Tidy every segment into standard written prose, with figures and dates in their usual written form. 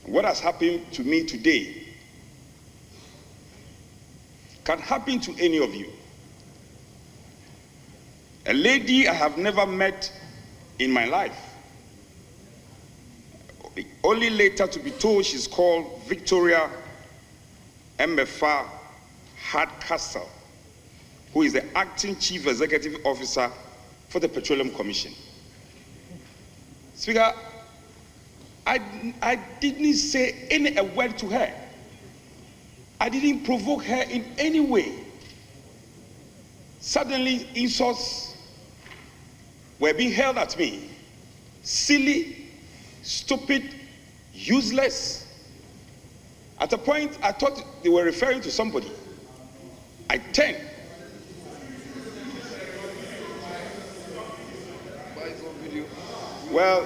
what has happened to me today can happen to any of you. A lady I have never met in my life, only later to be told she's called Victoria Emeafa Hardcastle, who is the acting chief executive officer for the Petroleum Commission. Speaker, I didn't say a word to her. I didn't provoke her in any way. Suddenly, insults were being hurled at me. Silly, stupid, useless. At a point, I thought they were referring to somebody. I turned. Well,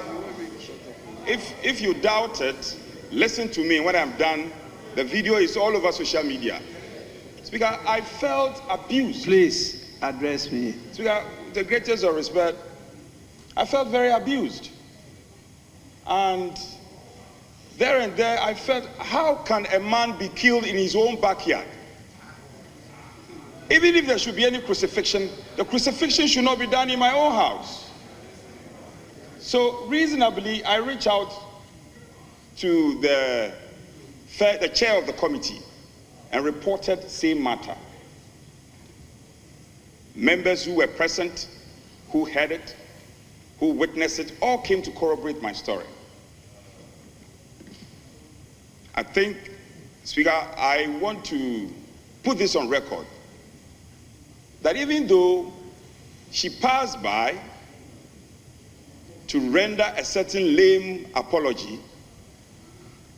if you doubt it, listen to me. When I'm done, the video is all over social media. Speaker, I felt abused. Please address me. Speaker, with the greatest of respect, I felt very abused. And there I felt, how can a man be killed in his own backyard? Even if there should be any crucifixion, the crucifixion should not be done in my own house. So reasonably, I reached out to the chair of the committee and reported same matter. Members who were present, who heard it, who witnessed it, all came to corroborate my story. I think, Speaker, I want to put this on record, that even though she passed by to render a certain lame apology,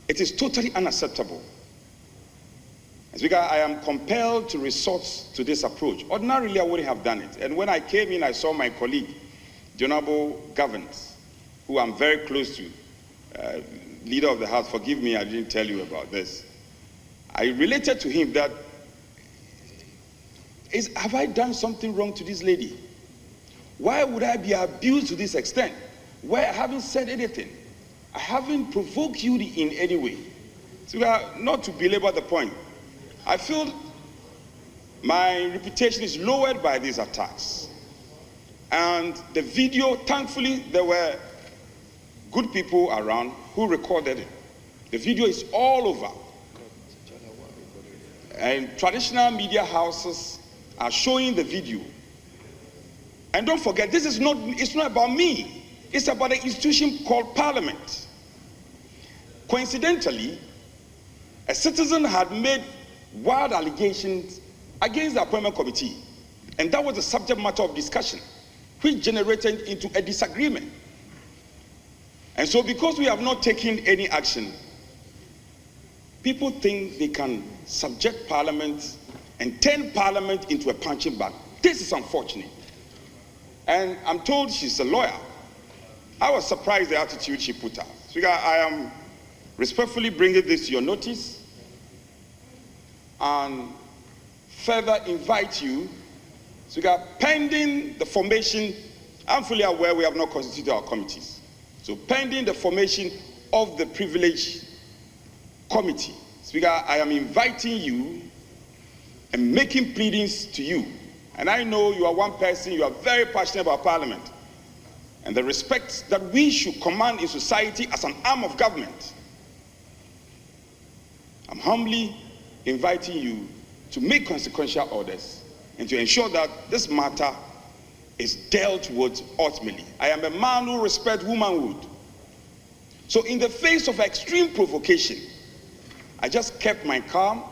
it is totally unacceptable. Speaker, I am compelled to resort to this approach. Ordinarily, I wouldn't have done it. And when I came in, I saw my colleague, the Honorable Governors, who I'm very close to, leader of the House. Forgive me, I didn't tell you about this. I related to him that, have I done something wrong to this lady? Why would I be abused to this extent? Why I haven't said anything? I haven't provoked you in any way. So not to belabor the point, I feel my reputation is lowered by these attacks. And the video, thankfully, there were good people around who recorded it. The video is all over. And traditional media houses are showing the video. And don't forget, it's not about me. It's about an institution called Parliament. Coincidentally, a citizen had made wild allegations against the appointment committee. And that was the subject matter of discussion, which generated into a disagreement. And so because we have not taken any action, people think they can subject Parliament and turn Parliament into a punching bag. This is unfortunate. And I'm told she's a lawyer. I was surprised the attitude she put out. Speaker, I am respectfully bringing this to your notice and further invite you, Speaker, pending the formation, I'm fully aware we have not constituted our committees. So pending the formation of the privileged committee, Speaker, I am inviting you and making pleadings to you. And I know you are one person, you are very passionate about Parliament and the respect that we should command in society as an arm of government. I'm humbly inviting you to make consequential orders and to ensure that this matter is dealt with ultimately. I am a man who respects womanhood. So in the face of extreme provocation, I just kept my calm,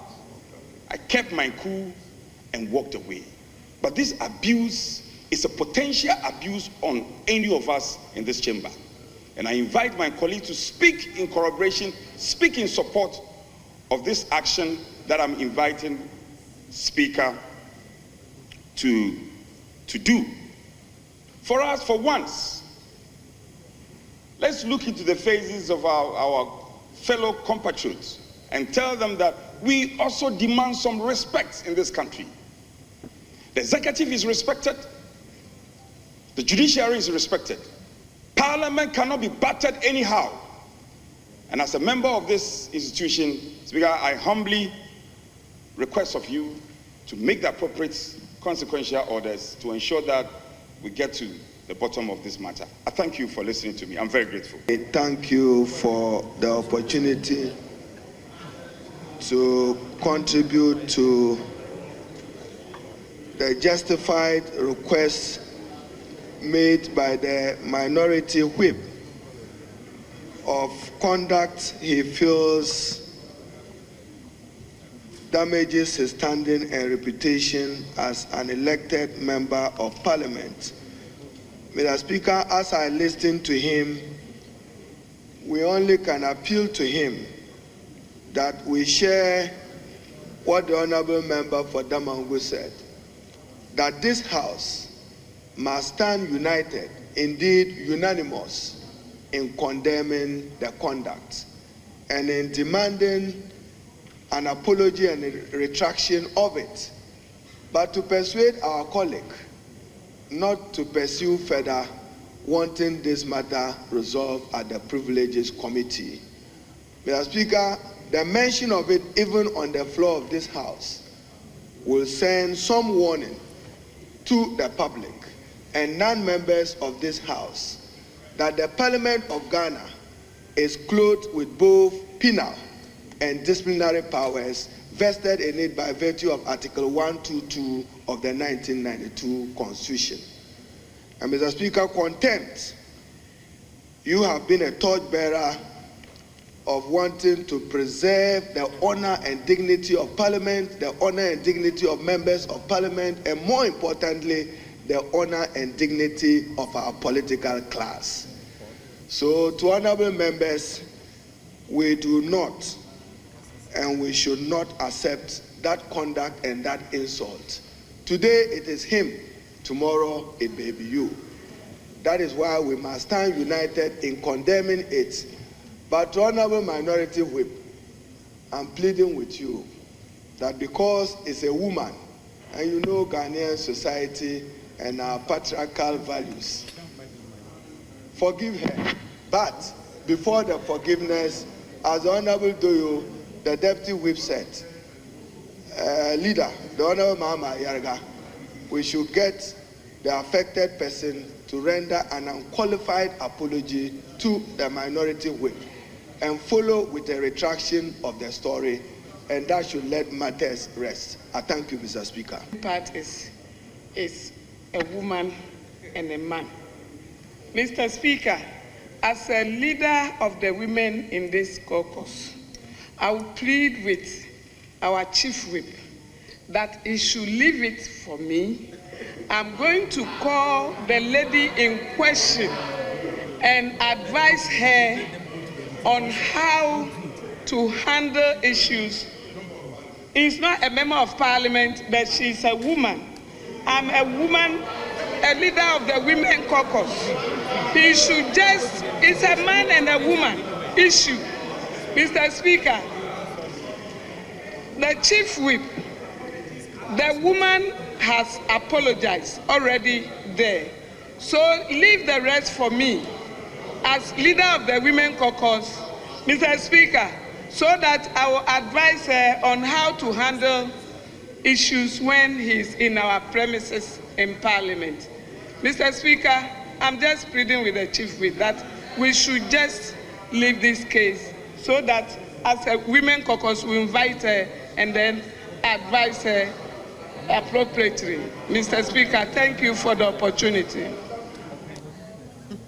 I kept my cool and walked away. But this abuse is a potential abuse on any of us in this chamber. And I invite my colleagues to speak in corroboration, speak in support of this action that I'm inviting Speaker to do. For us, for once, let's look into the faces of our fellow compatriots and tell them that we also demand some respect in this country. The executive is respected. The judiciary is respected. Parliament cannot be battered anyhow. And as a member of this institution, Speaker, I humbly request of you to make the appropriate consequential orders to ensure that we get to the bottom of this matter. I thank you for listening to me. I'm very grateful. Thank you for the opportunity to contribute to the justified request made by the minority whip of conduct he feels damages his standing and reputation as an elected member of parliament. Mr. Speaker, as I listen to him, we only can appeal to him that we share what the Honorable Member for Damangu said, that this House must stand united, indeed unanimous, in condemning the conduct and in demanding an apology and a retraction of it, but to persuade our colleague not to pursue further, wanting this matter resolved at the Privileges Committee. Mr. Speaker, the mention of it even on the floor of this House will send some warning to the public and non-members of this House that the Parliament of Ghana is clothed with both penal and disciplinary powers vested in it by virtue of Article 122 of the 1992 Constitution. And Mr. Speaker, contempt, you have been a torchbearer of wanting to preserve the honor and dignity of Parliament, the honor and dignity of members of Parliament, and more importantly, the honor and dignity of our political class. So, to honorable members, we do not and we should not accept that conduct and that insult. Today it is him, tomorrow it may be you. That is why we must stand united in condemning it. But to honorable minority whip, I'm pleading with you that because it's a woman, and you know Ghanaian society and our patriarchal values, forgive her. But before the forgiveness, as the Honorable Doyo, the Deputy Whip said, leader, the Honorable Mahama Yarga, we should get the affected person to render an unqualified apology to the minority whip and follow with a retraction of the story, and that should let matters rest. I thank you, Mr. Speaker. Part is a woman and a man. Mr. Speaker, as a leader of the women in this caucus, I will plead with our chief whip that he should leave it for me. I'm going to call the lady in question and advise her on how to handle issues. He's not a member of parliament, but she's a woman. I'm a woman, a leader of the women caucus. He should just, it's a man and a woman issue. Mr. Speaker, the chief whip, the woman has apologized already there. So leave the rest for me as leader of the women caucus, Mr. Speaker, so that I will advise her on how to handle issues when he's in our premises in Parliament. Mr. Speaker, I'm just pleading with the chief whip that we should just leave this case so that as a women caucus we invite her and then advise her appropriately. Mr. Speaker, thank you for the opportunity.